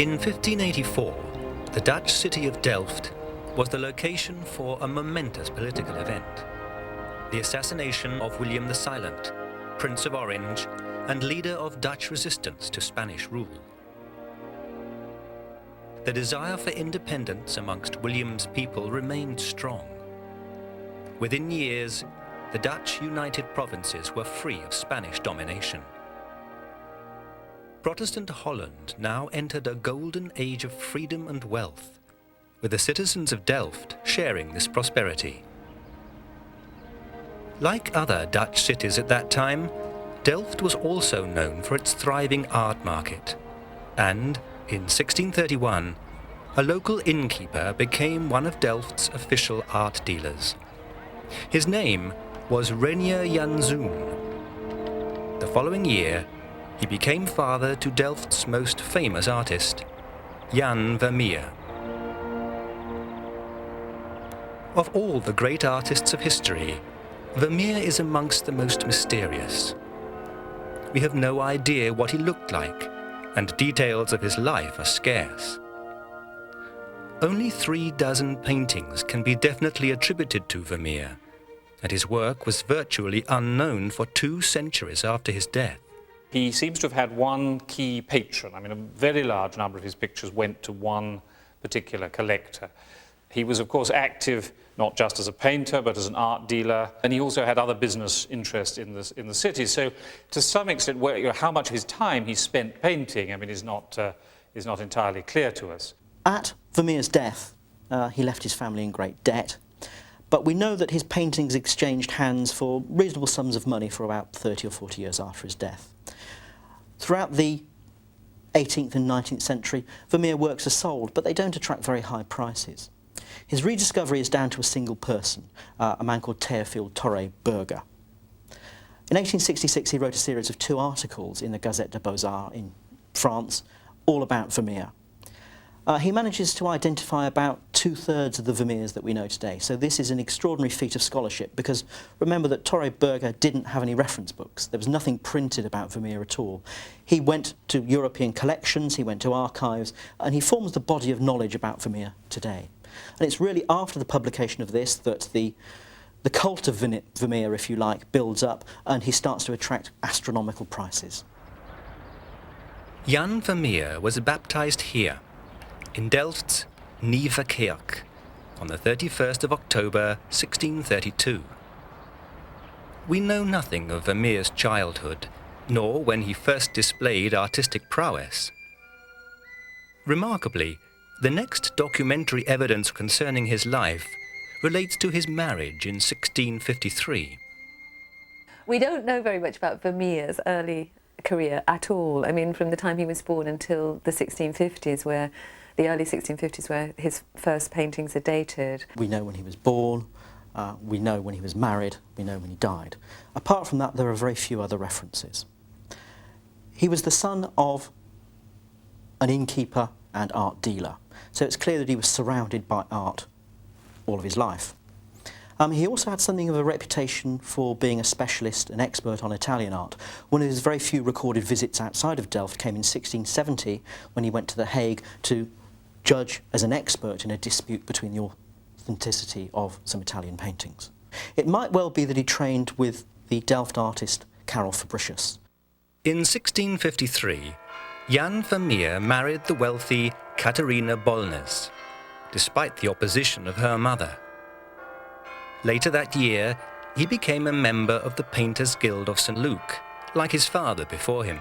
In 1584, the Dutch city of Delft was the location for a momentous political event: the assassination of William the Silent, Prince of Orange and leader of Dutch resistance to Spanish rule. The desire for independence amongst William's people remained strong. Within years, the Dutch United Provinces were free of Spanish domination. Protestant Holland now entered a golden age of freedom and wealth, with the citizens of Delft sharing this prosperity. Like other Dutch cities at that time, Delft was also known for its thriving art market, and in 1631, a local innkeeper became one of Delft's official art dealers. His name was Vermeer Jan Zoon. The following year, he became father to Delft's most famous artist, Jan Vermeer. Of all the great artists of history, Vermeer is amongst the most mysterious. We have no idea what he looked like, and details of his life are scarce. Only 36 paintings can be definitely attributed to Vermeer, and his work was virtually unknown for 2 centuries after his death. He seems to have had one key patron. I mean, a very large number of his pictures went to one particular collector. He was, of course, active not just as a painter, but as an art dealer, and he also had other business interests in the city. So, to some extent, how much of his time he spent painting, I mean, is not entirely clear to us. At Vermeer's death, he left his family in great debt, but we know that his paintings exchanged hands for reasonable sums of money for about 30 or 40 years after his death. Throughout the 18th and 19th century, Vermeer works are sold, but they don't attract very high prices. His rediscovery is down to a single person, a man called Théophile Torre-Berger. In 1866, he wrote a series of 2 articles in the Gazette des Beaux-Arts in France, all about Vermeer. He manages to identify about 2/3 of the Vermeers that we know today. So this is an extraordinary feat of scholarship, because remember that Torre-Berger didn't have any reference books. There was nothing printed about Vermeer at all. He went to European collections, he went to archives, and he forms the body of knowledge about Vermeer today. And it's really after the publication of this that the cult of Vermeer, if you like, builds up, and he starts to attract astronomical prices. Jan Vermeer was baptized here, in Delft's Nieuwe Kerk, on the 31st of October 1632. We know nothing of Vermeer's childhood, nor when he first displayed artistic prowess. Remarkably, the next documentary evidence concerning his life relates to his marriage in 1653. We don't know very much about Vermeer's early career at all. I mean, from the time he was born until the 1650s, the early 1650s, where his first paintings are dated. We know when he was born, we know when he was married, we know when he died. Apart from that, there are very few other references. He was the son of an innkeeper and art dealer, so it's clear that he was surrounded by art all of his life. He also had something of a reputation for being a specialist, an expert on Italian art. One of his very few recorded visits outside of Delft came in 1670, when he went to The Hague to judge as an expert in a dispute between the authenticity of some Italian paintings. It might well be that he trained with the Delft artist Karel Fabricius. In 1653, Jan Vermeer married the wealthy Catharina Bolnes, despite the opposition of her mother. Later that year, he became a member of the Painters' Guild of St. Luke, like his father before him.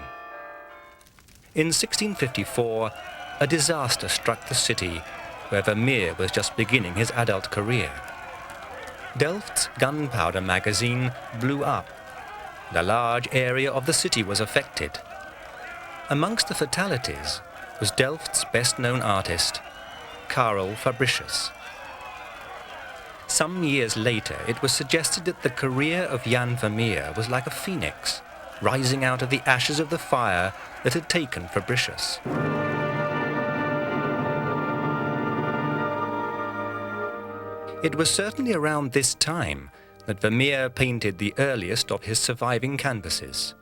In 1654, a disaster struck the city, where Vermeer was just beginning his adult career. Delft's gunpowder magazine blew up, and a large area of the city was affected. Amongst the fatalities was Delft's best-known artist, Karel Fabricius. Some years later, it was suggested that the career of Jan Vermeer was like a phoenix, rising out of the ashes of the fire that had taken Fabricius. It was certainly around this time that Vermeer painted the earliest of his surviving canvases.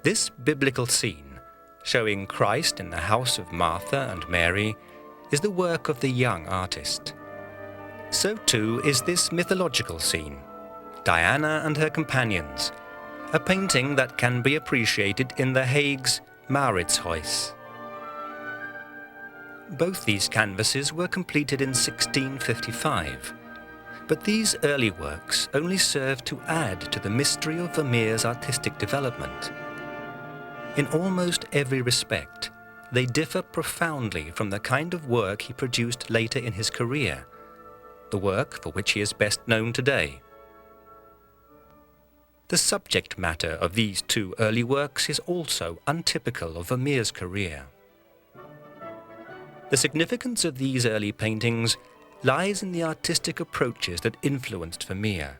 This biblical scene showing Christ in the house of Martha and Mary, is the work of the young artist. So too is this mythological scene, Diana and her companions, a painting that can be appreciated in The Hague's Mauritshuis. Both these canvases were completed in 1655, but these early works only serve to add to the mystery of Vermeer's artistic development. In almost every respect, they differ profoundly from the kind of work he produced later in his career, the work for which he is best known today. The subject matter of these two early works is also untypical of Vermeer's career. The significance of these early paintings lies in the artistic approaches that influenced Vermeer.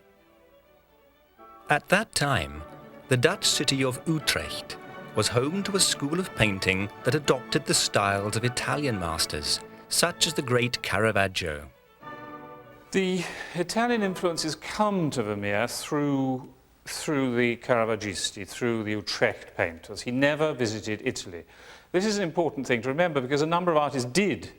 At that time, the Dutch city of Utrecht was home to a school of painting that adopted the styles of Italian masters, such as the great Caravaggio. The Italian influences come to Vermeer through the Caravaggisti, through the Utrecht painters. He never visited Italy. This is an important thing to remember because a number of artists did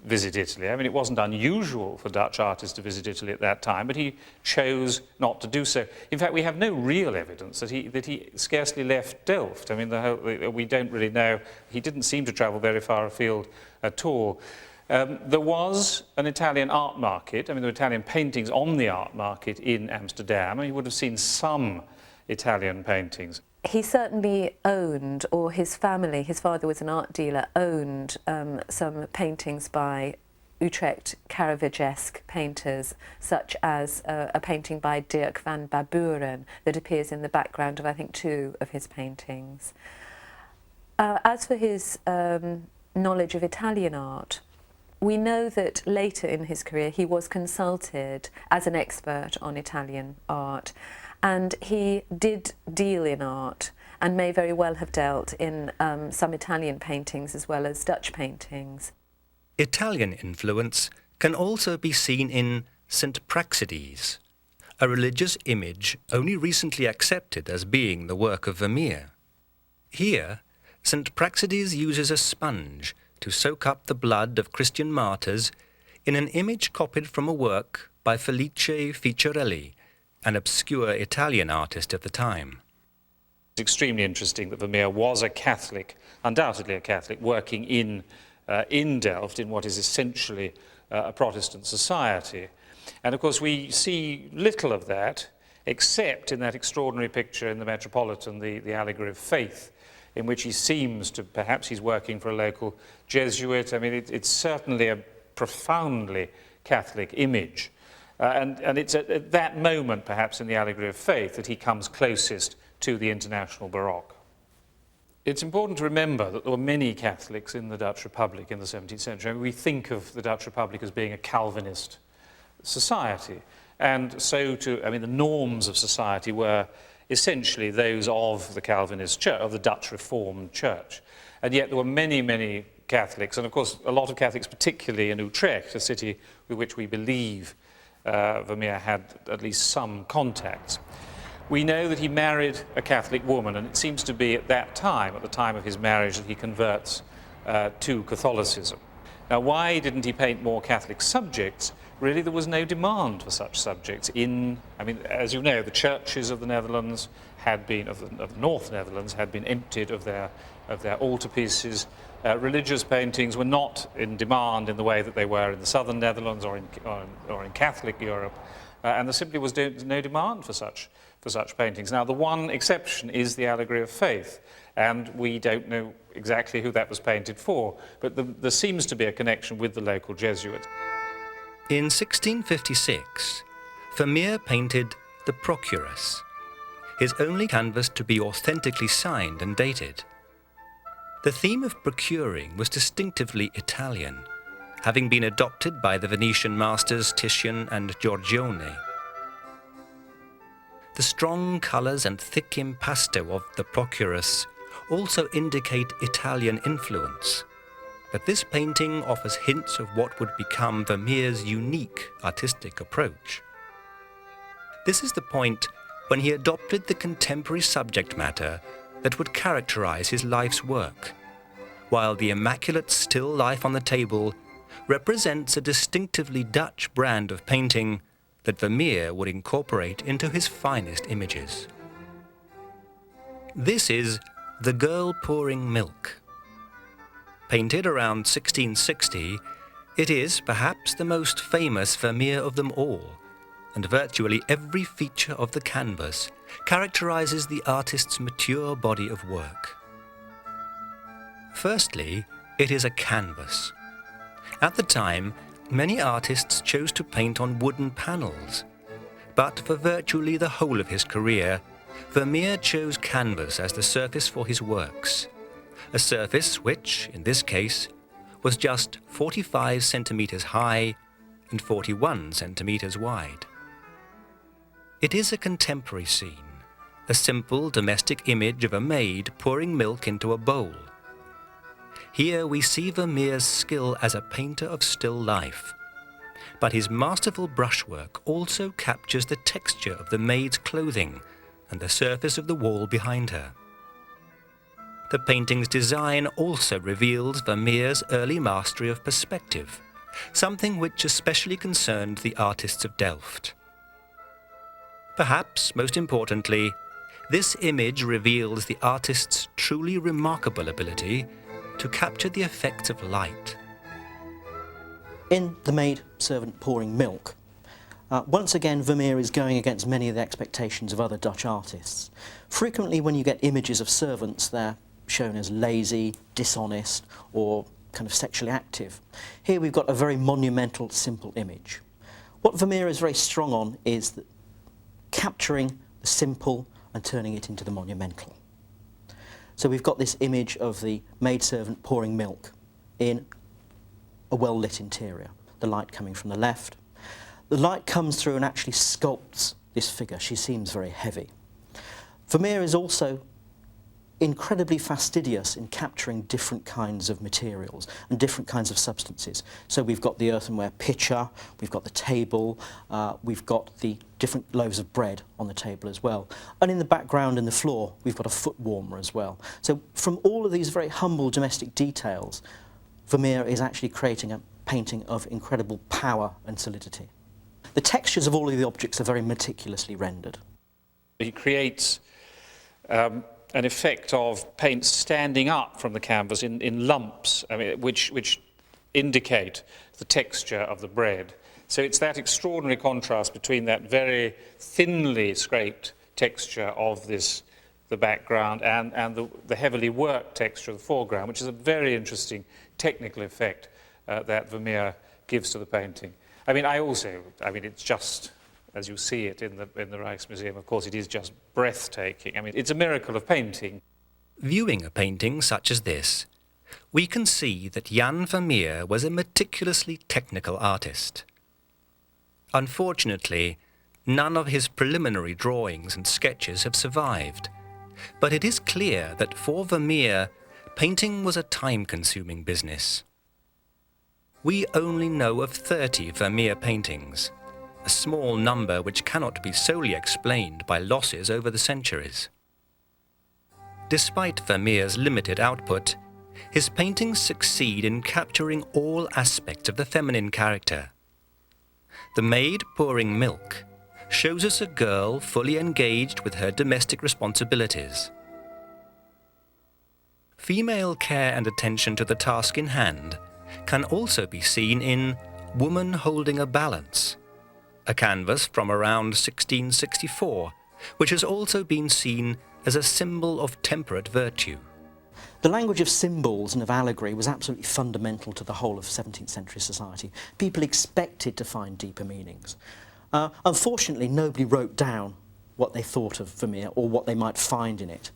visit Italy. I mean, it wasn't unusual for Dutch artists to visit Italy at that time, but he chose not to do so. In fact, we have no real evidence that he scarcely left Delft. I mean, we don't really know. He didn't seem to travel very far afield at all. There was an Italian art market. I mean, there were Italian paintings on the art market in Amsterdam, and you would have seen some Italian paintings. He certainly owned, or his family, his father was an art dealer, owned some paintings by Utrecht Caravaggesque painters, such as a painting by Dirk van Baburen that appears in the background of, I think, 2 of his paintings. As for his knowledge of Italian art, we know that later in his career he was consulted as an expert on Italian art, and he did deal in art and may very well have dealt in some Italian paintings as well as Dutch paintings. Italian influence can also be seen in St. Praxedes, a religious image only recently accepted as being the work of Vermeer. Here, St. Praxedes uses a sponge to soak up the blood of Christian martyrs in an image copied from a work by Felice Ficciarelli, an obscure Italian artist of the time. It's extremely interesting that Vermeer was a Catholic, undoubtedly a Catholic, working in Delft, in what is essentially a Protestant society. And of course we see little of that, except in that extraordinary picture in the Metropolitan, the Allegory of Faith, in which he seems to, perhaps he's working for a local Jesuit. I mean, it's certainly a profoundly Catholic image. And it's at that moment, perhaps in the Allegory of Faith, that he comes closest to the international Baroque. It's important to remember that there were many Catholics in the Dutch Republic in the 17th century. I mean, we think of the Dutch Republic as being a Calvinist society. And so the norms of society were essentially those of the Calvinist church, of the Dutch Reformed Church. And yet there were many, many Catholics, and of course a lot of Catholics, particularly in Utrecht, a city with which we believe Vermeer had at least some contacts. We know that he married a Catholic woman, and it seems to be at that time, at the time of his marriage, that he converts to Catholicism. Now, why didn't he paint more Catholic subjects? Really, there was no demand for such subjects. As you know, the churches of the Netherlands had been, of the North Netherlands, had been emptied of their altarpieces. Religious paintings were not in demand in the way that they were in the southern Netherlands or in Catholic Europe, and there simply was no demand for such paintings. Now, the one exception is the Allegory of Faith, and we don't know exactly who that was painted for, but there seems to be a connection with the local Jesuits. In 1656, Vermeer painted The Procuress, his only canvas to be authentically signed and dated. The theme of procuring was distinctively Italian, having been adopted by the Venetian masters Titian and Giorgione. The strong colours and thick impasto of The Procuress also indicate Italian influence, but this painting offers hints of what would become Vermeer's unique artistic approach. This is the point when he adopted the contemporary subject matter that would characterize his life's work, while the immaculate still life on the table represents a distinctively Dutch brand of painting that Vermeer would incorporate into his finest images. This is The Girl Pouring Milk. Painted around 1660, it is perhaps the most famous Vermeer of them all, and virtually every feature of the canvas characterizes the artist's mature body of work. Firstly, it is a canvas. At the time, many artists chose to paint on wooden panels, but for virtually the whole of his career, Vermeer chose canvas as the surface for his works, a surface which, in this case, was just 45 centimeters high and 41 centimeters wide. It is a contemporary scene, a simple domestic image of a maid pouring milk into a bowl. Here we see Vermeer's skill as a painter of still life, but his masterful brushwork also captures the texture of the maid's clothing and the surface of the wall behind her. The painting's design also reveals Vermeer's early mastery of perspective, something which especially concerned the artists of Delft. Perhaps most importantly, this image reveals the artist's truly remarkable ability to capture the effects of light. In The Maid Servant Pouring Milk, once again Vermeer is going against many of the expectations of other Dutch artists. Frequently when you get images of servants, they're shown as lazy, dishonest, or kind of sexually active. Here we've got a very monumental, simple image. What Vermeer is very strong on is capturing the simple and turning it into the monumental. So we've got this image of the maidservant pouring milk in a well-lit interior, the light coming from the left. The light comes through and actually sculpts this figure. She seems very heavy. Vermeer is also incredibly fastidious in capturing different kinds of materials and different kinds of substances. So we've got the earthenware pitcher, we've got the table, we've got the different loaves of bread on the table as well. And in the background, in the floor, we've got a foot warmer as well. So from all of these very humble domestic details, Vermeer is actually creating a painting of incredible power and solidity. The textures of all of the objects are very meticulously rendered. He creates an effect of paint standing up from the canvas in lumps, I mean, which indicate the texture of the bread. So it's that extraordinary contrast between that very thinly scraped texture of the background and the heavily worked texture of the foreground, which is a very interesting technical effect that Vermeer gives to the painting. I mean, it's just, as you see it in the Rijksmuseum, of course, it is just breathtaking. I mean, it's a miracle of painting. Viewing a painting such as this, we can see that Jan Vermeer was a meticulously technical artist. Unfortunately, none of his preliminary drawings and sketches have survived, but it is clear that for Vermeer, painting was a time-consuming business. We only know of 30 Vermeer paintings, a small number which cannot be solely explained by losses over the centuries. Despite Vermeer's limited output, his paintings succeed in capturing all aspects of the feminine character. The Maid Pouring Milk shows us a girl fully engaged with her domestic responsibilities. Female care and attention to the task in hand can also be seen in Woman Holding a Balance, a canvas from around 1664, which has also been seen as a symbol of temperate virtue. The language of symbols and of allegory was absolutely fundamental to the whole of 17th century society. People expected to find deeper meanings. Unfortunately, nobody wrote down what they thought of Vermeer or what they might find in it.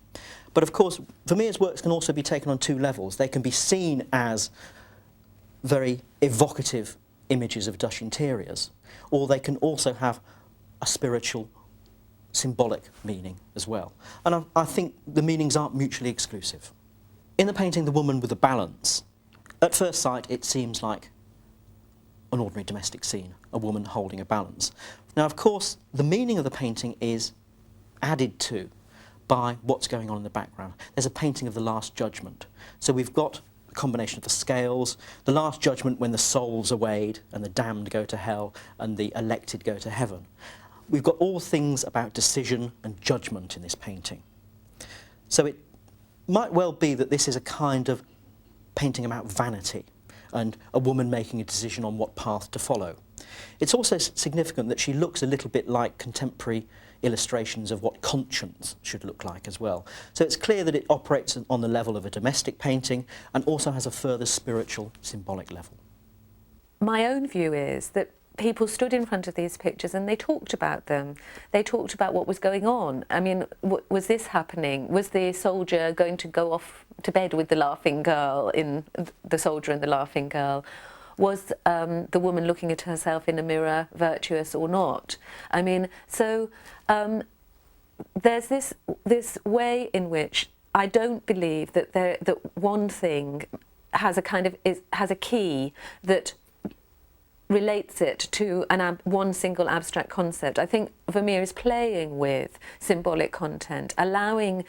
But of course, Vermeer's works can also be taken on two levels. They can be seen as very evocative images of Dutch interiors, or they can also have a spiritual, symbolic meaning as well. And I think the meanings aren't mutually exclusive. In the painting The Woman with the Balance, at first sight it seems like an ordinary domestic scene, a woman holding a balance. Now of course the meaning of the painting is added to by what's going on in the background. There's a painting of the Last Judgment. So we've got a combination of the scales, the Last Judgment when the souls are weighed and the damned go to hell and the elected go to heaven. We've got all things about decision and judgment in this painting. So it might well be that this is a kind of painting about vanity and a woman making a decision on what path to follow. It's also significant that she looks a little bit like contemporary illustrations of what conscience should look like as well. So it's clear that it operates on the level of a domestic painting and also has a further spiritual, symbolic level. My own view is that people stood in front of these pictures and they talked about them. They talked about what was going on. I mean, was this happening? Was the soldier going to go off to bed with the laughing girl in The Soldier and the Laughing Girl? Was the woman looking at herself in a mirror virtuous or not? I mean, so there's this way in which I don't believe that that one thing has a kind of has a key that relates it to one single abstract concept. I think Vermeer is playing with symbolic content, allowing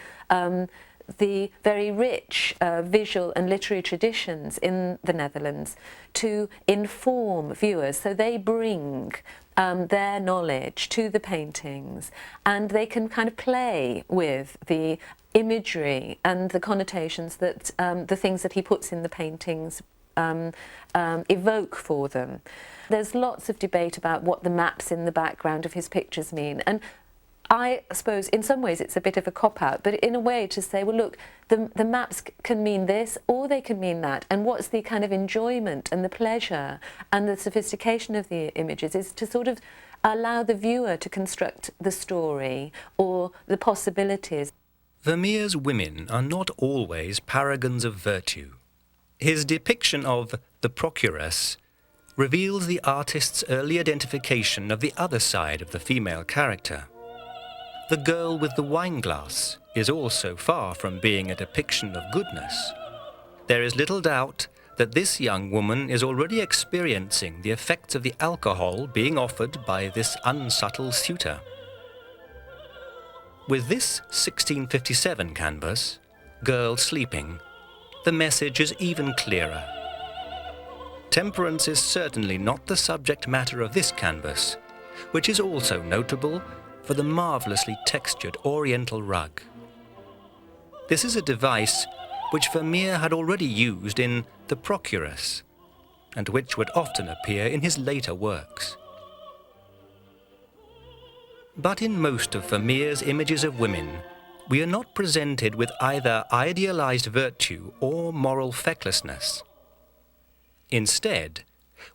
the very rich visual and literary traditions in the Netherlands to inform viewers. So they bring their knowledge to the paintings and they can kind of play with the imagery and the connotations that the things that he puts in the paintings evoke for them. There's lots of debate about what the maps in the background of his pictures mean, and I suppose in some ways it's a bit of a cop-out, but in a way to say, well look, the maps can mean this or they can mean that, and what's the kind of enjoyment and the pleasure and the sophistication of the images is to sort of allow the viewer to construct the story or the possibilities. Vermeer's women are not always paragons of virtue. His depiction of the procuress reveals the artist's early identification of the other side of the female character. The girl with the wineglass is also far from being a depiction of goodness. There is little doubt that this young woman is already experiencing the effects of the alcohol being offered by this unsubtle suitor. With this 1657 canvas, Girl Sleeping, the message is even clearer. Temperance is certainly not the subject matter of this canvas, which is also notable for the marvellously textured oriental rug. This is a device which Vermeer had already used in The Procuress, and which would often appear in his later works. But in most of Vermeer's images of women, we are not presented with either idealized virtue or moral fecklessness. Instead,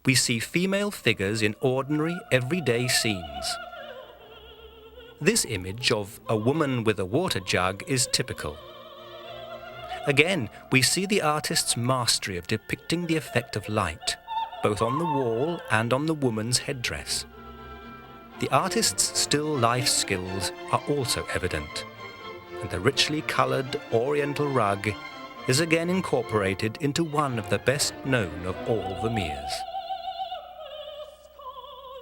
we see female figures in ordinary, everyday scenes. This image of a woman with a water jug is typical. Again, we see the artist's mastery of depicting the effect of light, both on the wall and on the woman's headdress. The artist's still life skills are also evident, and the richly coloured oriental rug is again incorporated into one of the best known of all Vermeer's.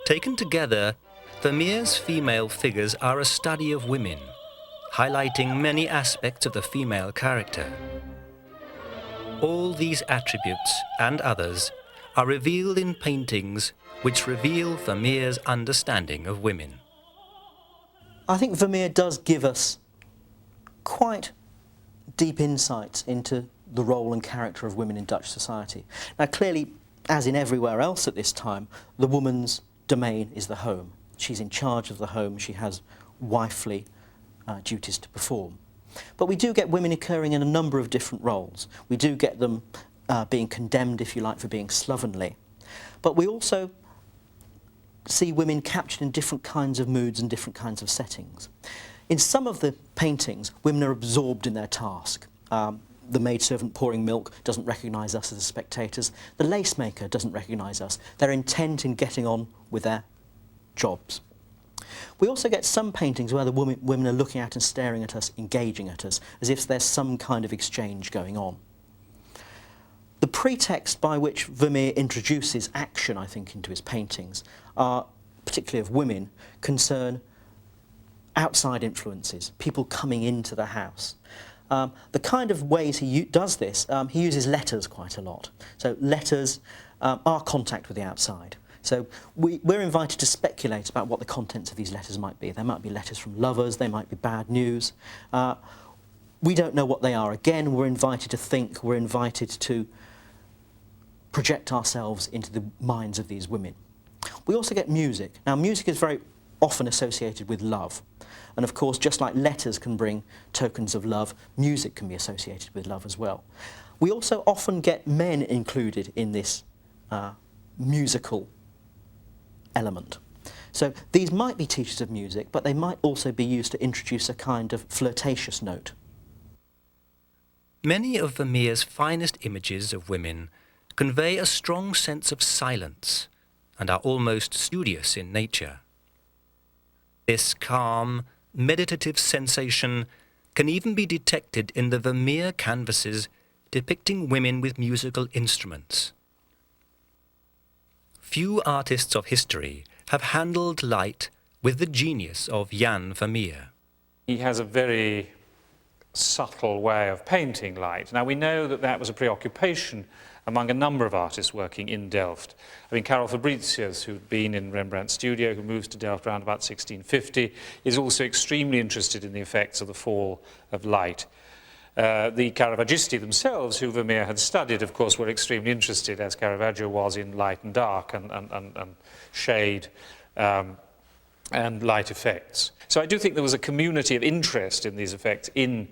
Taken together, Vermeer's female figures are a study of women, highlighting many aspects of the female character. All these attributes and others are revealed in paintings which reveal Vermeer's understanding of women. I think Vermeer does give us quite deep insights into the role and character of women in Dutch society. Now clearly, as in everywhere else at this time, the woman's domain is the home. She's in charge of the home, she has wifely duties to perform. But we do get women occurring in a number of different roles. We do get them being condemned, if you like, for being slovenly. But we also see women captured in different kinds of moods and different kinds of settings. In some of the paintings, women are absorbed in their task. The maidservant pouring milk doesn't recognise us as spectators. The lace maker doesn't recognise us. They're intent in getting on with their jobs. We also get some paintings where the women are looking at and staring at us, engaging at us, as if there's some kind of exchange going on. The pretext by which Vermeer introduces action, I think, into his paintings, particularly of women, concern outside influences, people coming into the house. The kind of ways he does this, he uses letters quite a lot. So letters are contact with the outside. So we're invited to speculate about what the contents of these letters might be. They might be letters from lovers, they might be bad news. We don't know what they are. Again, we're invited to think, we're invited to project ourselves into the minds of these women. We also get music. Now, music is very often associated with love. And of course, just like letters can bring tokens of love, music can be associated with love as well. We also often get men included in this musical element. So these might be teachers of music, but they might also be used to introduce a kind of flirtatious note. Many of Vermeer's finest images of women convey a strong sense of silence and are almost studious in nature. This calm, meditative sensation can even be detected in the Vermeer canvases depicting women with musical instruments. Few artists of history have handled light with the genius of Jan Vermeer. He has a very subtle way of painting light. Now, we know that that was a preoccupation among a number of artists working in Delft. I mean, Karel Fabritius, who'd been in Rembrandt's studio, who moves to Delft around about 1650, is also extremely interested in the effects of the fall of light. The Caravaggisti themselves, who Vermeer had studied, of course, were extremely interested, as Caravaggio was, in light and dark and shade and light effects. So I do think there was a community of interest in these effects in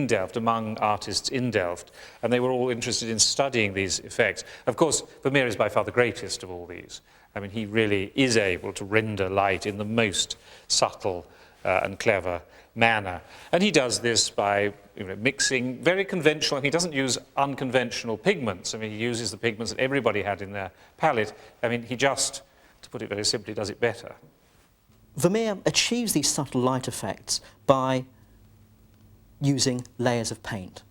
Delft, among artists in Delft, and they were all interested in studying these effects. Of course, Vermeer is by far the greatest of all these. I mean, he really is able to render light in the most subtle and clever manner. And he does this by mixing very conventional, he doesn't use unconventional pigments. I mean, he uses the pigments that everybody had in their palette. I mean, he just, to put it very simply, does it better. Vermeer achieves these subtle light effects by using layers of paint.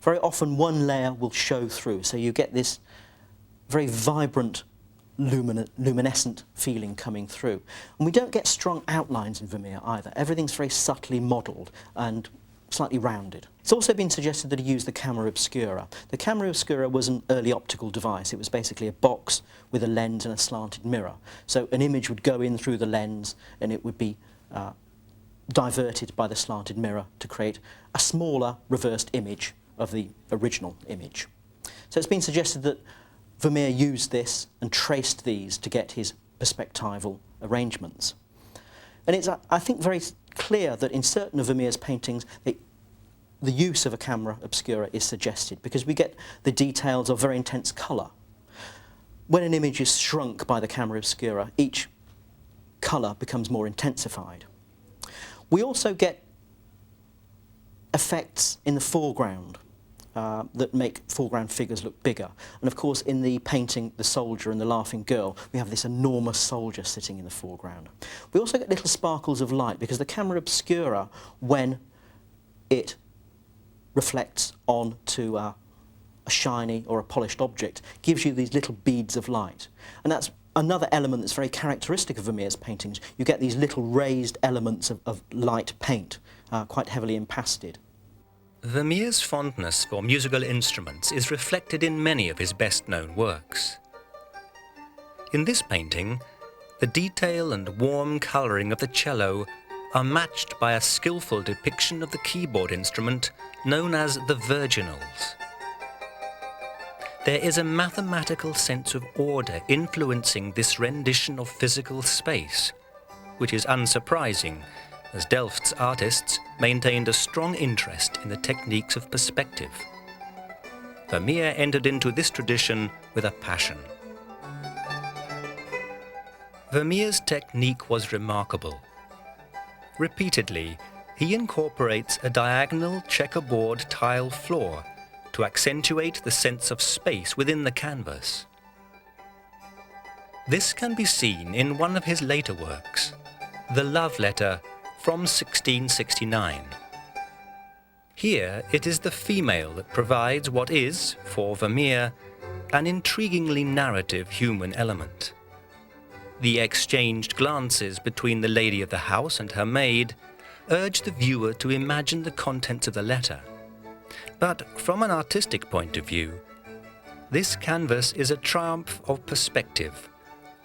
Very often one layer will show through, so you get this very vibrant, luminescent feeling coming through. And we don't get strong outlines in Vermeer either. Everything's very subtly modelled and slightly rounded. It's also been suggested that he used the camera obscura. The camera obscura was an early optical device. It was basically a box with a lens and a slanted mirror. So an image would go in through the lens and it would be diverted by the slanted mirror to create a smaller reversed image of the original image. So it's been suggested that Vermeer used this and traced these to get his perspectival arrangements. And it's, I think, very clear that in certain of Vermeer's paintings, the use of a camera obscura is suggested because we get the details of very intense colour. When an image is shrunk by the camera obscura, each colour becomes more intensified. We also get effects in the foreground that make foreground figures look bigger. And of course, in the painting The Soldier and the Laughing Girl, we have this enormous soldier sitting in the foreground. We also get little sparkles of light because the camera obscura, when it reflects onto a shiny or a polished object, gives you these little beads of light. And that's another element that's very characteristic of Vermeer's paintings. You get these little raised elements of light paint, quite heavily impasted. Vermeer's fondness for musical instruments is reflected in many of his best-known works. In this painting, the detail and warm colouring of the cello are matched by a skillful depiction of the keyboard instrument known as the virginals. There is a mathematical sense of order influencing this rendition of physical space, which is unsurprising, as Delft's artists maintained a strong interest in the techniques of perspective. Vermeer entered into this tradition with a passion. Vermeer's technique was remarkable. Repeatedly, he incorporates a diagonal checkerboard tile floor to accentuate the sense of space within the canvas. This can be seen in one of his later works, The Love Letter from 1669. Here it is the female that provides what is, for Vermeer, an intriguingly narrative human element. The exchanged glances between the lady of the house and her maid urge the viewer to imagine the contents of the letter, But from an artistic point of view, this canvas is a triumph of perspective,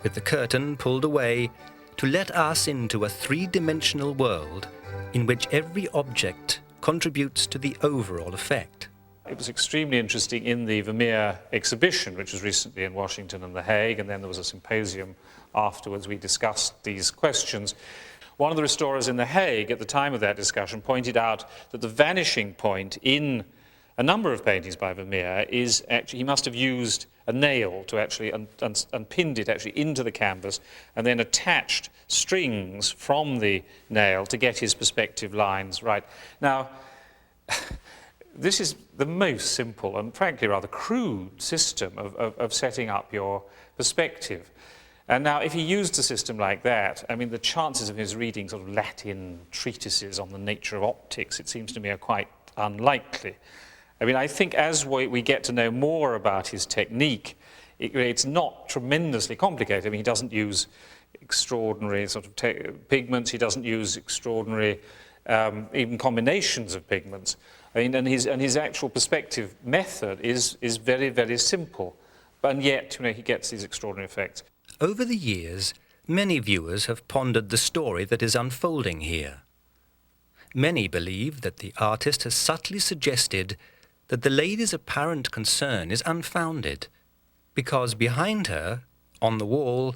with the curtain pulled away to let us into a three-dimensional world in which every object contributes to the overall effect. It was extremely interesting in the Vermeer exhibition, which was recently in Washington and The Hague, and then there was a symposium afterwards. We discussed these questions. One of the restorers in The Hague at the time of that discussion pointed out that the vanishing point in a number of paintings by Vermeer is actually, he must have used a nail to actually, and pinned it actually into the canvas, and then attached strings from the nail to get his perspective lines right. Now, this is the most simple and frankly rather crude system of setting up your perspective. And now, if he used a system like that, I mean, the chances of his reading sort of Latin treatises on the nature of optics, it seems to me, are quite unlikely. I mean, I think as we get to know more about his technique, it's not tremendously complicated. I mean, he doesn't use extraordinary sort of pigments. He doesn't use extraordinary even combinations of pigments. I mean, and his actual perspective method is very, very simple. And yet, you know, he gets these extraordinary effects. Over the years, many viewers have pondered the story that is unfolding here. Many believe that the artist has subtly suggested that the lady's apparent concern is unfounded, because behind her, on the wall,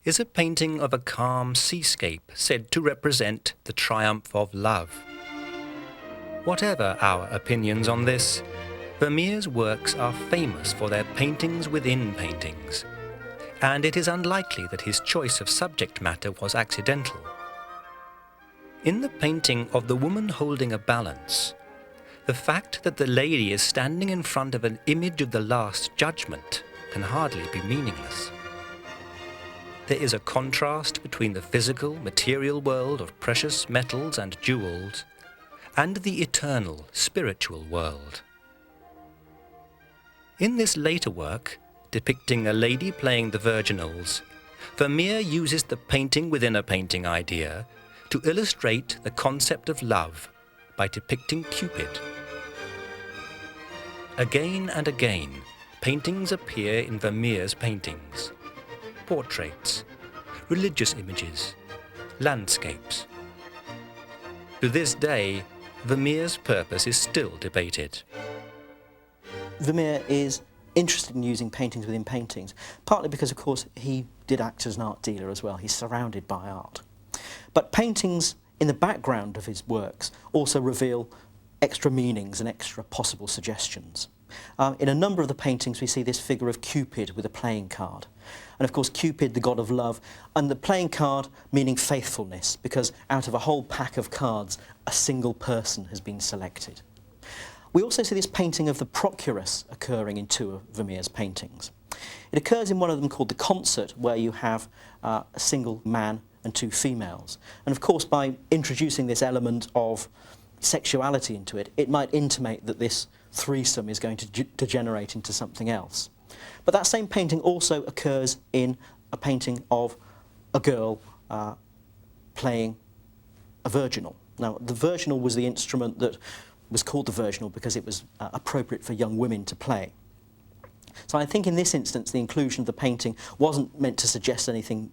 is a painting of a calm seascape said to represent the triumph of love. Whatever our opinions on this, Vermeer's works are famous for their paintings within paintings, and it is unlikely that his choice of subject matter was accidental. In the painting of the woman holding a balance, the fact that the lady is standing in front of an image of the Last Judgment can hardly be meaningless. There is a contrast between the physical, material world of precious metals and jewels and the eternal, spiritual world. In this later work, depicting a lady playing the virginals, Vermeer uses the painting within a painting idea to illustrate the concept of love by depicting Cupid. Again and again, paintings appear in Vermeer's paintings. Portraits, religious images, landscapes. To this day, Vermeer's purpose is still debated. Vermeer is interested in using paintings within paintings, partly because, of course, he did act as an art dealer as well. He's surrounded by art. But paintings in the background of his works also reveal extra meanings and extra possible suggestions. In a number of the paintings we see this figure of Cupid with a playing card. And of course Cupid, the god of love, and the playing card meaning faithfulness, because out of a whole pack of cards a single person has been selected. We also see this painting of the Procuress occurring in two of Vermeer's paintings. It occurs in one of them called The Concert, where you have a single man and two females. And of course by introducing this element of sexuality into it, it might intimate that this threesome is going to degenerate into something else. But that same painting also occurs in a painting of a girl playing a virginal. Now, the virginal was the instrument that was called the virginal because it was appropriate for young women to play. So I think in this instance the inclusion of the painting wasn't meant to suggest anything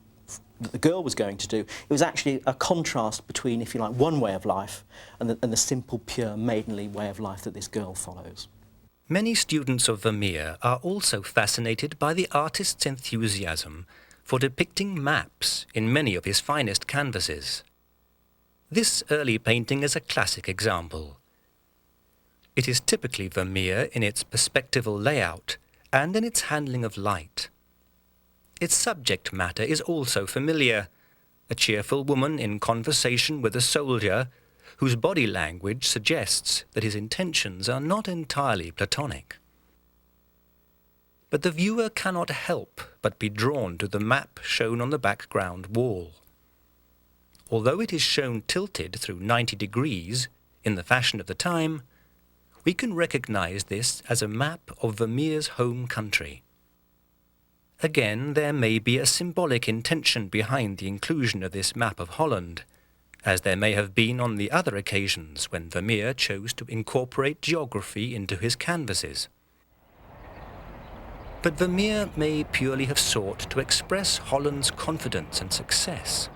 that the girl was going to do. It was actually a contrast between, if you like, one way of life and the simple, pure, maidenly way of life that this girl follows. Many students of Vermeer are also fascinated by the artist's enthusiasm for depicting maps in many of his finest canvases. This early painting is a classic example. It is typically Vermeer in its perspectival layout and in its handling of light. Its subject matter is also familiar, a cheerful woman in conversation with a soldier whose body language suggests that his intentions are not entirely platonic. But the viewer cannot help but be drawn to the map shown on the background wall. Although it is shown tilted through 90 degrees, in the fashion of the time, we can recognize this as a map of Vermeer's home country. Again, there may be a symbolic intention behind the inclusion of this map of Holland, as there may have been on the other occasions when Vermeer chose to incorporate geography into his canvases. But Vermeer may purely have sought to express Holland's confidence and success.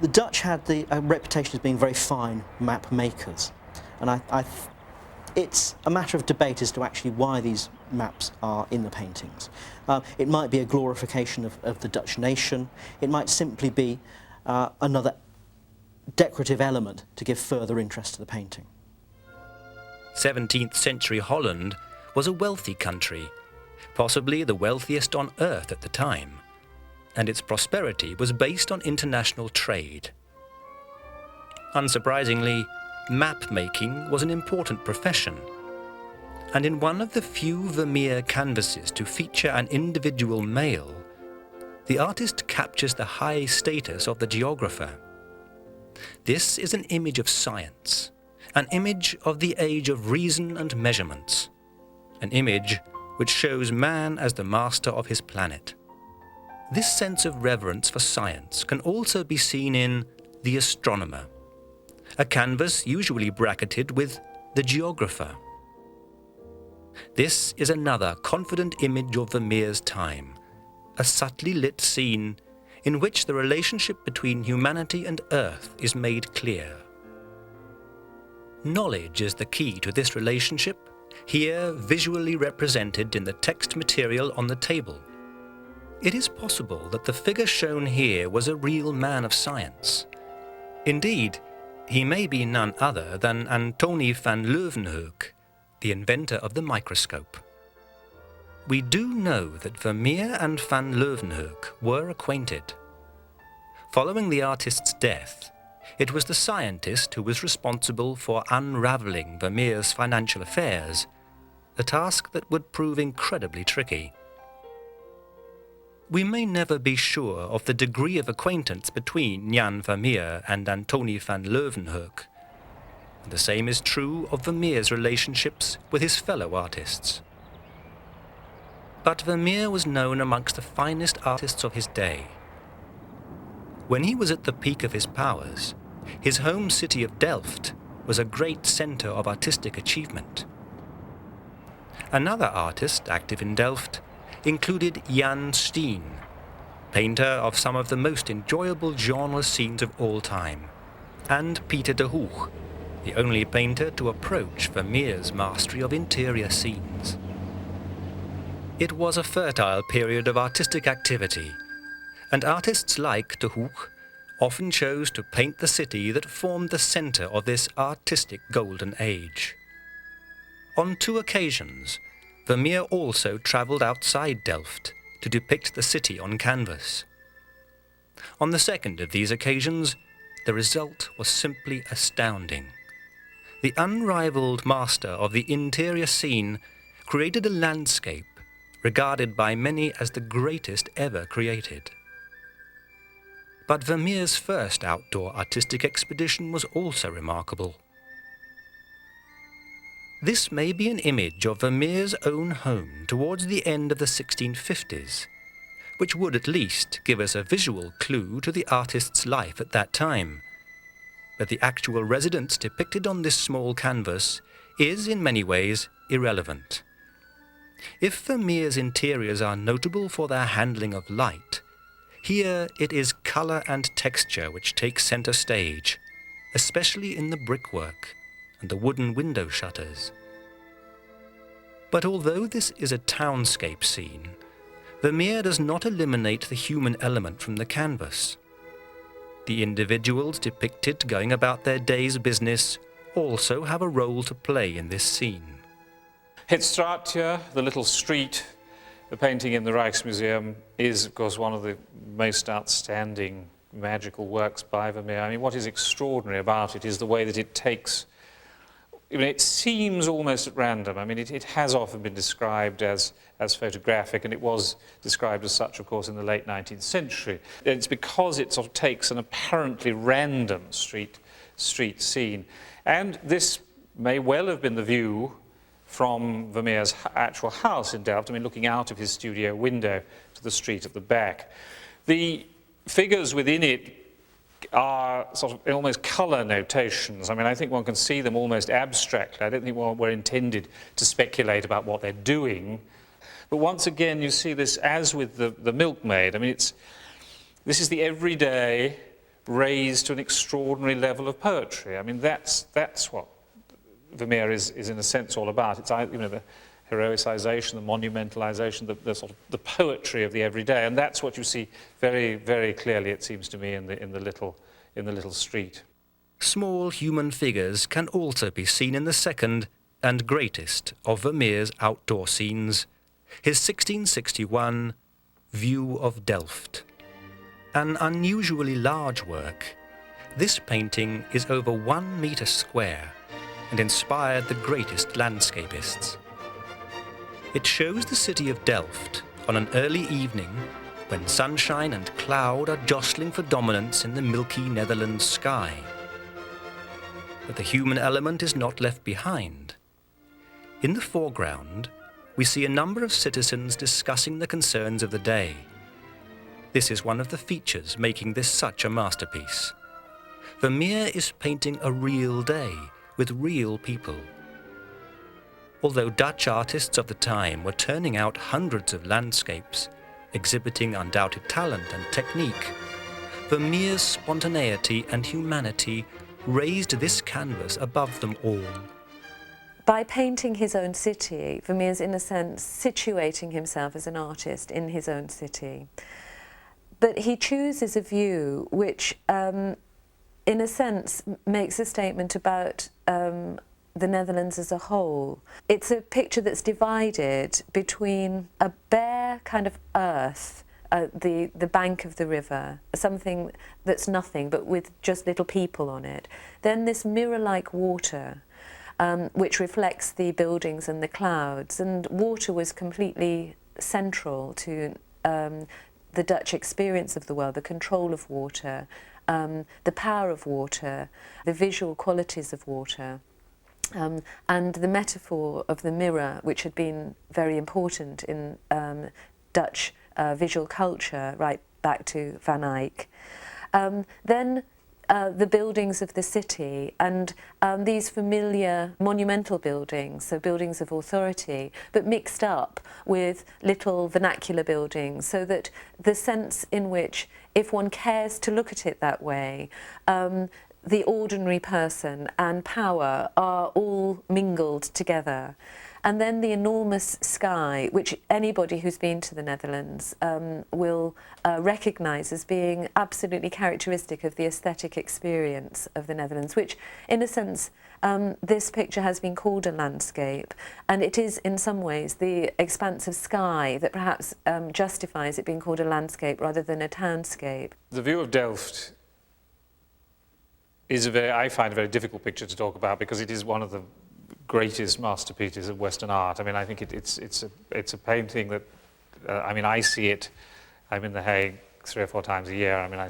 The Dutch had a reputation as being very fine map makers, and it's a matter of debate as to actually why these maps are in the paintings. It might be a glorification of the Dutch nation. It might simply be another decorative element to give further interest to the painting. 17th century Holland was a wealthy country, possibly the wealthiest on earth at the time, and its prosperity was based on international trade. Unsurprisingly, map-making was an important profession, and in one of the few Vermeer canvases to feature an individual male, the artist captures the high status of the geographer. This is an image of science, an image of the age of reason and measurements, an image which shows man as the master of his planet. This sense of reverence for science can also be seen in The Astronomer, a canvas usually bracketed with The Geographer. This is another confident image of Vermeer's time, a subtly lit scene in which the relationship between humanity and Earth is made clear. Knowledge is the key to this relationship, here visually represented in the text material on the table. It is possible that the figure shown here was a real man of science. Indeed, he may be none other than Antony van Leeuwenhoek, the inventor of the microscope. We do know that Vermeer and van Leeuwenhoek were acquainted. Following the artist's death, it was the scientist who was responsible for unravelling Vermeer's financial affairs, a task that would prove incredibly tricky. We may never be sure of the degree of acquaintance between Jan Vermeer and Antony van Leeuwenhoek. The same is true of Vermeer's relationships with his fellow artists. But Vermeer was known amongst the finest artists of his day. When he was at the peak of his powers, his home city of Delft was a great centre of artistic achievement. Another artist active in Delft included Jan Steen, painter of some of the most enjoyable genre scenes of all time, and Pieter de Hoog, the only painter to approach Vermeer's mastery of interior scenes. It was a fertile period of artistic activity, and artists like de Hoog often chose to paint the city that formed the centre of this artistic golden age. On 2 occasions, Vermeer also travelled outside Delft to depict the city on canvas. On the second of these occasions, the result was simply astounding. The unrivalled master of the interior scene created a landscape regarded by many as the greatest ever created. But Vermeer's first outdoor artistic expedition was also remarkable. This may be an image of Vermeer's own home towards the end of the 1650s, which would at least give us a visual clue to the artist's life at that time. But the actual residence depicted on this small canvas is in many ways irrelevant. If Vermeer's interiors are notable for their handling of light, here it is colour and texture which take centre stage, especially in the brickwork and the wooden window shutters. But although this is a townscape scene, Vermeer does not eliminate the human element from the canvas. The individuals depicted going about their day's business also have a role to play in this scene. Het Straatje, the little street, the painting in the Rijksmuseum, is of course one of the most outstanding magical works by Vermeer. I mean, what is extraordinary about it is the way that it takes, I mean, it seems almost at random. I mean, it has often been described as photographic, and it was described as such, of course, in the late 19th century. It's because it sort of takes an apparently random street scene. And this may well have been the view from Vermeer's actual house in Delft, I mean, looking out of his studio window to the street at the back. The figures within it are sort of almost colour notations. I mean, I think one can see them almost abstractly. I don't think we're intended to speculate about what they're doing. But once again, you see this as with the milkmaid. I mean, this is the everyday raised to an extraordinary level of poetry. I mean, that's what Vermeer is in a sense all about. It's, you know, the heroicization, the monumentalization, the sort of the poetry of the everyday, and that's what you see very, very clearly, it seems to me, in the little street. Small human figures can also be seen in the second and greatest of Vermeer's outdoor scenes, his 1661 View of Delft. An unusually large work, this painting is over 1 metre square and inspired the greatest landscapists. It shows the city of Delft on an early evening when sunshine and cloud are jostling for dominance in the milky Netherlands sky. But the human element is not left behind. In the foreground, we see a number of citizens discussing the concerns of the day. This is one of the features making this such a masterpiece. Vermeer is painting a real day with real people. Although Dutch artists of the time were turning out hundreds of landscapes, exhibiting undoubted talent and technique, Vermeer's spontaneity and humanity raised this canvas above them all. By painting his own city, Vermeer's in a sense situating himself as an artist in his own city. But he chooses a view which, in a sense, makes a statement about the Netherlands as a whole. It's a picture that's divided between a bare kind of earth, the bank of the river, something that's nothing but with just little people on it. Then this mirror-like water, which reflects the buildings and the clouds. And water was completely central to the Dutch experience of the world, the control of water, the power of water, the visual qualities of water. And the metaphor of the mirror, which had been very important in Dutch visual culture right back to Van Eyck. Then the buildings of the city and these familiar monumental buildings, so buildings of authority, but mixed up with little vernacular buildings, so that the sense in which, if one cares to look at it that way, the ordinary person and power are all mingled together. And then the enormous sky, which anybody who's been to the Netherlands will recognise as being absolutely characteristic of the aesthetic experience of the Netherlands, which, in a sense, this picture has been called a landscape, and it is, in some ways, the expanse of sky that perhaps justifies it being called a landscape rather than a townscape. The View of Delft is I find a very difficult picture to talk about because it is one of the greatest masterpieces of Western art. I mean, I think it's a painting that, I mean, I see it. I'm in The Hague 3 or 4 times a year. I mean,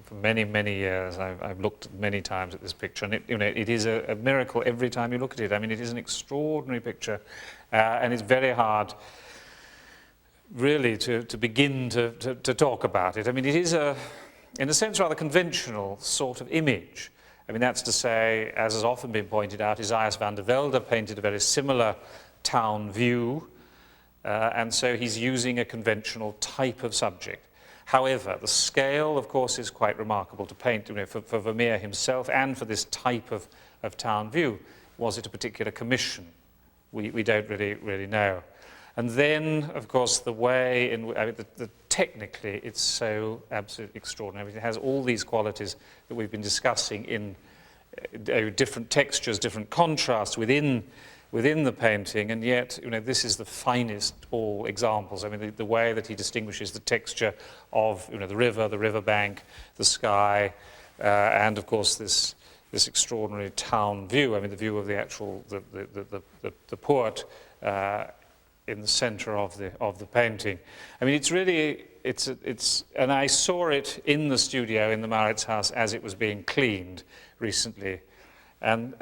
for many, many years, I've looked many times at this picture, and it is a miracle every time you look at it. I mean, it is an extraordinary picture, and it's very hard, really, to begin to talk about it. I mean, it is in a sense, rather conventional sort of image. I mean, that's to say, as has often been pointed out, Isaias van der Velde painted a very similar town view, and so he's using a conventional type of subject. However, the scale, of course, is quite remarkable to paint. For Vermeer himself and for this type of town view. Was it a particular commission? We don't really know. And then, of course, the way in technically it's so absolutely extraordinary. It has all these qualities that we've been discussing in different textures, different contrasts within the painting, and yet this is the finest all examples. I mean, the way that he distinguishes the texture of the river bank, the sky, and of course this extraordinary town view. I mean, the view of the actual the port. In the centre of the painting. I mean, and I saw it in the studio in the Mauritshuis as it was being cleaned recently, and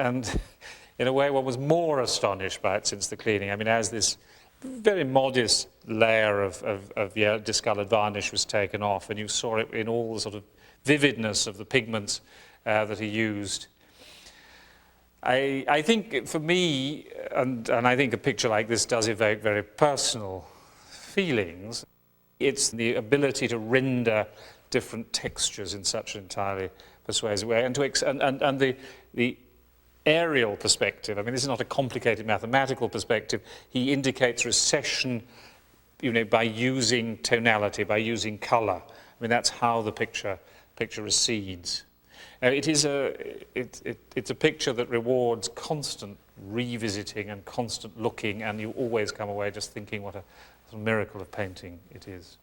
in a way one was more astonished by it since the cleaning. I mean, as this very modest layer of discoloured varnish was taken off, and you saw it in all the sort of vividness of the pigments that he used. I think for me, and I think a picture like this does evoke very personal feelings, it's the ability to render different textures in such an entirely persuasive way, and the aerial perspective. I mean, this is not a complicated mathematical perspective. He indicates recession, by using tonality, by using colour. I mean, that's how the picture recedes. It's a picture that rewards constant revisiting and constant looking, and you always come away just thinking what a miracle of painting it is.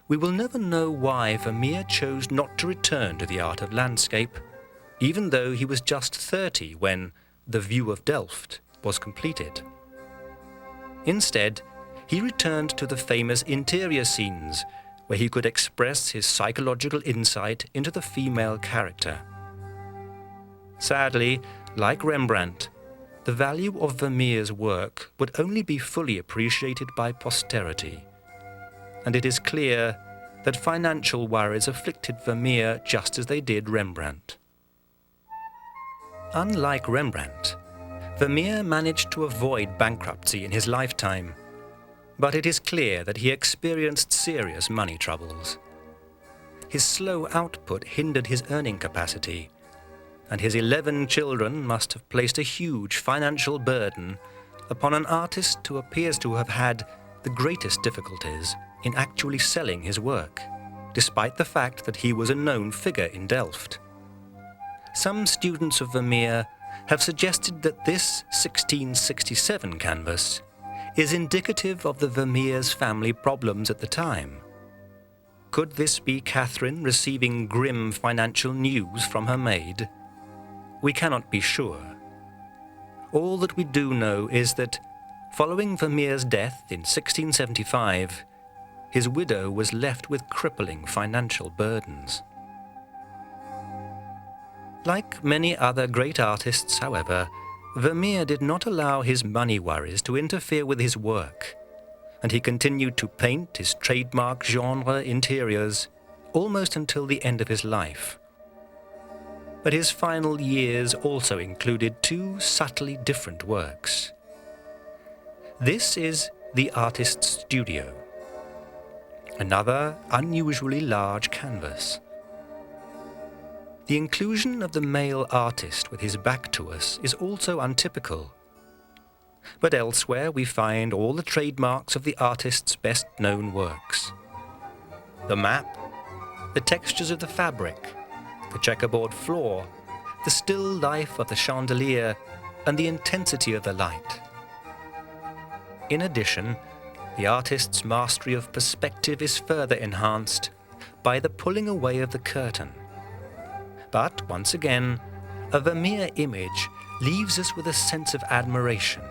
We will never know why Vermeer chose not to return to the art of landscape, even though he was just 30 when The View of Delft was completed. Instead, he returned to the famous interior scenes, where he could express his psychological insight into the female character. Sadly, like Rembrandt, the value of Vermeer's work would only be fully appreciated by posterity, and it is clear that financial worries afflicted Vermeer just as they did Rembrandt. Unlike Rembrandt, Vermeer managed to avoid bankruptcy in his lifetime, but it is clear that he experienced serious money troubles. His slow output hindered his earning capacity, and his 11 children must have placed a huge financial burden upon an artist who appears to have had the greatest difficulties in actually selling his work, despite the fact that he was a known figure in Delft. Some students of Vermeer have suggested that this 1667 canvas is indicative of the Vermeer's family problems at the time. Could this be Catherine receiving grim financial news from her maid? We cannot be sure. All that we do know is that, following Vermeer's death in 1675, his widow was left with crippling financial burdens. Like many other great artists, however, Vermeer did not allow his money worries to interfere with his work, and he continued to paint his trademark genre interiors almost until the end of his life. But his final years also included two subtly different works. This is the artist's studio, another unusually large canvas. The inclusion of the male artist with his back to us is also untypical. But elsewhere we find all the trademarks of the artist's best-known works. The map, the textures of the fabric, the checkerboard floor, the still life of the chandelier, and the intensity of the light. In addition, the artist's mastery of perspective is further enhanced by the pulling away of the curtain. But, once again, a Vermeer image leaves us with a sense of admiration,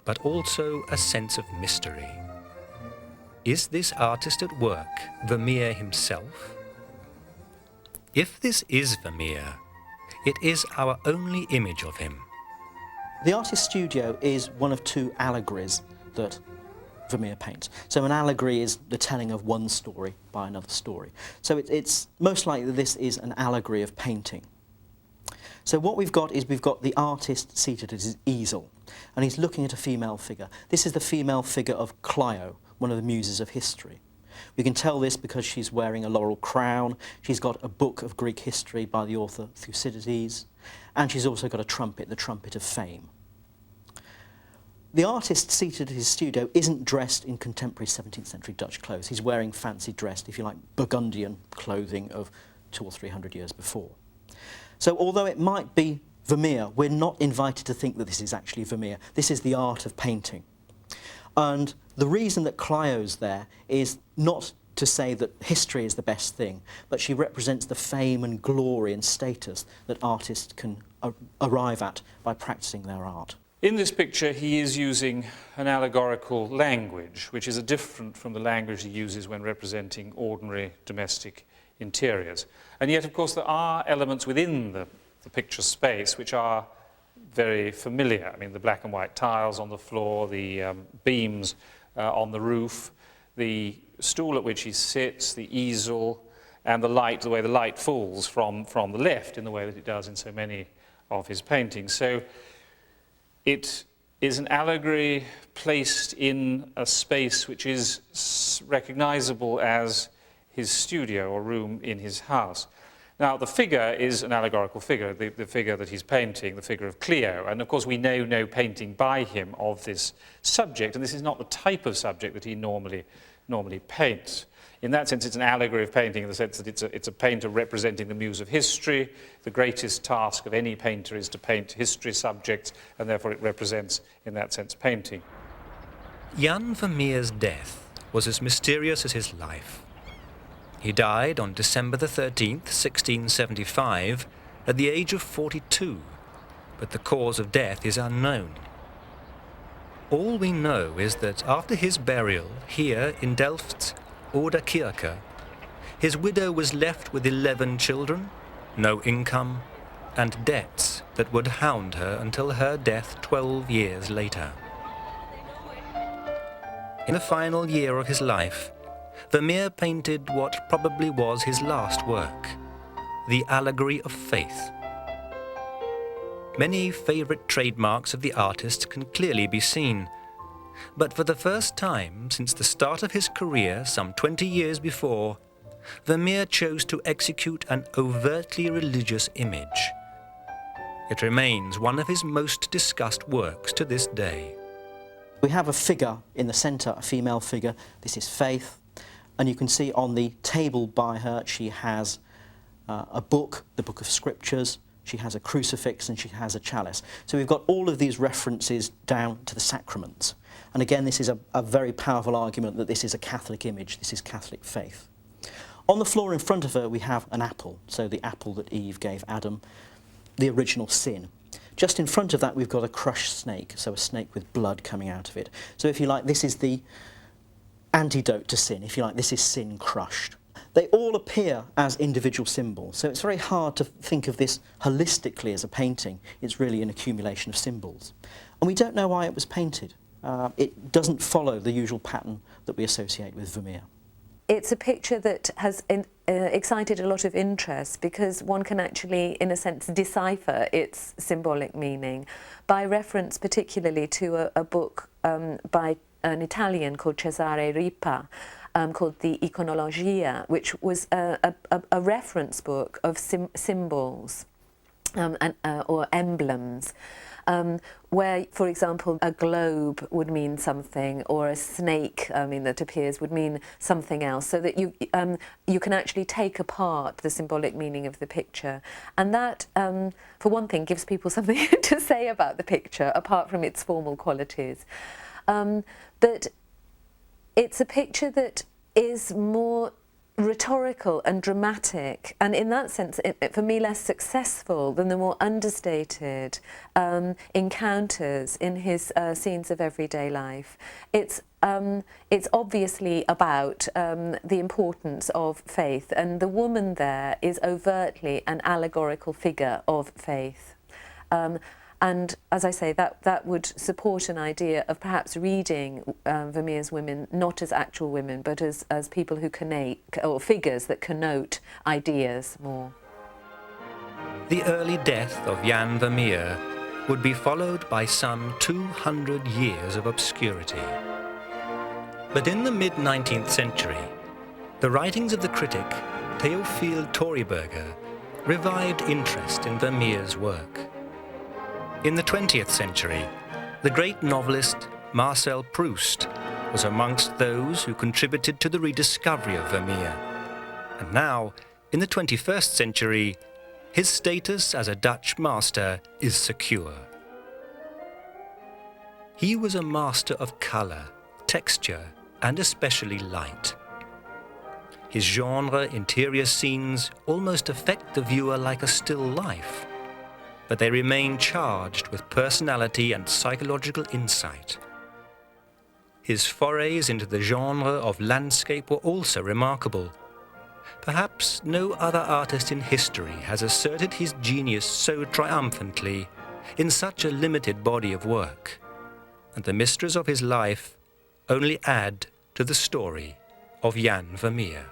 but also a sense of mystery. Is this artist at work Vermeer himself? If this is Vermeer, it is our only image of him. The artist's studio is one of two allegories that Vermeer paints. So an allegory is the telling of one story by another story. So it's most likely that this is an allegory of painting. So what we've got the artist seated at his easel, and he's looking at a female figure. This is the female figure of Clio, one of the muses of history. We can tell this because she's wearing a laurel crown, she's got a book of Greek history by the author Thucydides, and she's also got a trumpet, the trumpet of fame. The artist seated at his studio isn't dressed in contemporary 17th century Dutch clothes. He's wearing fancy dressed, if you like, Burgundian clothing of 200 or 300 years before. So although it might be Vermeer, we're not invited to think that this is actually Vermeer. This is the art of painting. And the reason that Clio's there is not to say that history is the best thing, but she represents the fame and glory and status that artists can arrive at by practicing their art. In this picture, he is using an allegorical language, which is different from the language he uses when representing ordinary domestic interiors. And yet, of course, there are elements within the picture space which are very familiar. I mean, the black and white tiles on the floor, the beams on the roof, the stool at which he sits, the easel, and the way the light falls from the left in the way that it does in so many of his paintings. So it is an allegory placed in a space which is recognizable as his studio or room in his house. Now, the figure is an allegorical figure, the figure that he's painting, the figure of Clio. And of course, we know no painting by him of this subject, and this is not the type of subject that he normally paints. In that sense, it's an allegory of painting in the sense that it's a painter representing the muse of history. The greatest task of any painter is to paint history subjects, and therefore it represents, in that sense, painting. Jan Vermeer's death was as mysterious as his life. He died on December the 13th, 1675, at the age of 42, but the cause of death is unknown. All we know is that after his burial here in Delft's Oude Kirke, his widow was left with 11 children, no income, and debts that would hound her until her death 12 years later. In the final year of his life, Vermeer painted what probably was his last work, the Allegory of Faith. Many favourite trademarks of the artist can clearly be seen, but for the first time since the start of his career some 20 years before, Vermeer chose to execute an overtly religious image. It remains one of his most discussed works to this day. We have a figure in the centre, a female figure. This is Faith. And you can see on the table by her, she has a book, the Book of Scriptures, she has a crucifix, and she has a chalice. So we've got all of these references down to the sacraments. And again, this is a very powerful argument that this is a Catholic image, this is Catholic faith. On the floor in front of her, we have an apple, so the apple that Eve gave Adam, the original sin. Just in front of that, we've got a crushed snake, so a snake with blood coming out of it. So if you like, this is the antidote to sin, if you like, this is sin crushed. They all appear as individual symbols, so it's very hard to think of this holistically as a painting. It's really an accumulation of symbols. And we don't know why it was painted. It doesn't follow the usual pattern that we associate with Vermeer. It's a picture that has excited a lot of interest because one can actually, in a sense, decipher its symbolic meaning by reference particularly to a book by an Italian called Cesare Ripa, called the Iconologia, which was a reference book of symbols or emblems, where, for example, a globe would mean something, or a snake, that appears would mean something else, so that you can actually take apart the symbolic meaning of the picture, and that, for one thing, gives people something to say about the picture apart from its formal qualities. But it's a picture that is more rhetorical and dramatic, and in that sense, for me, less successful than the more understated encounters in his scenes of everyday life. It's obviously about the importance of faith, and the woman there is overtly an allegorical figure of faith. And as I say, that would support an idea of perhaps reading Vermeer's women not as actual women, but as people who connote, or figures that connote ideas more. The early death of Jan Vermeer would be followed by some 200 years of obscurity. But in the mid-19th century, the writings of the critic Theophile Toriberger revived interest in Vermeer's work. In the 20th century, the great novelist Marcel Proust was amongst those who contributed to the rediscovery of Vermeer. And now, in the 21st century, his status as a Dutch master is secure. He was a master of colour, texture, and especially light. His genre interior scenes almost affect the viewer like a still life, but they remain charged with personality and psychological insight. His forays into the genre of landscape were also remarkable. Perhaps no other artist in history has asserted his genius so triumphantly in such a limited body of work, and the mysteries of his life only add to the story of Jan Vermeer.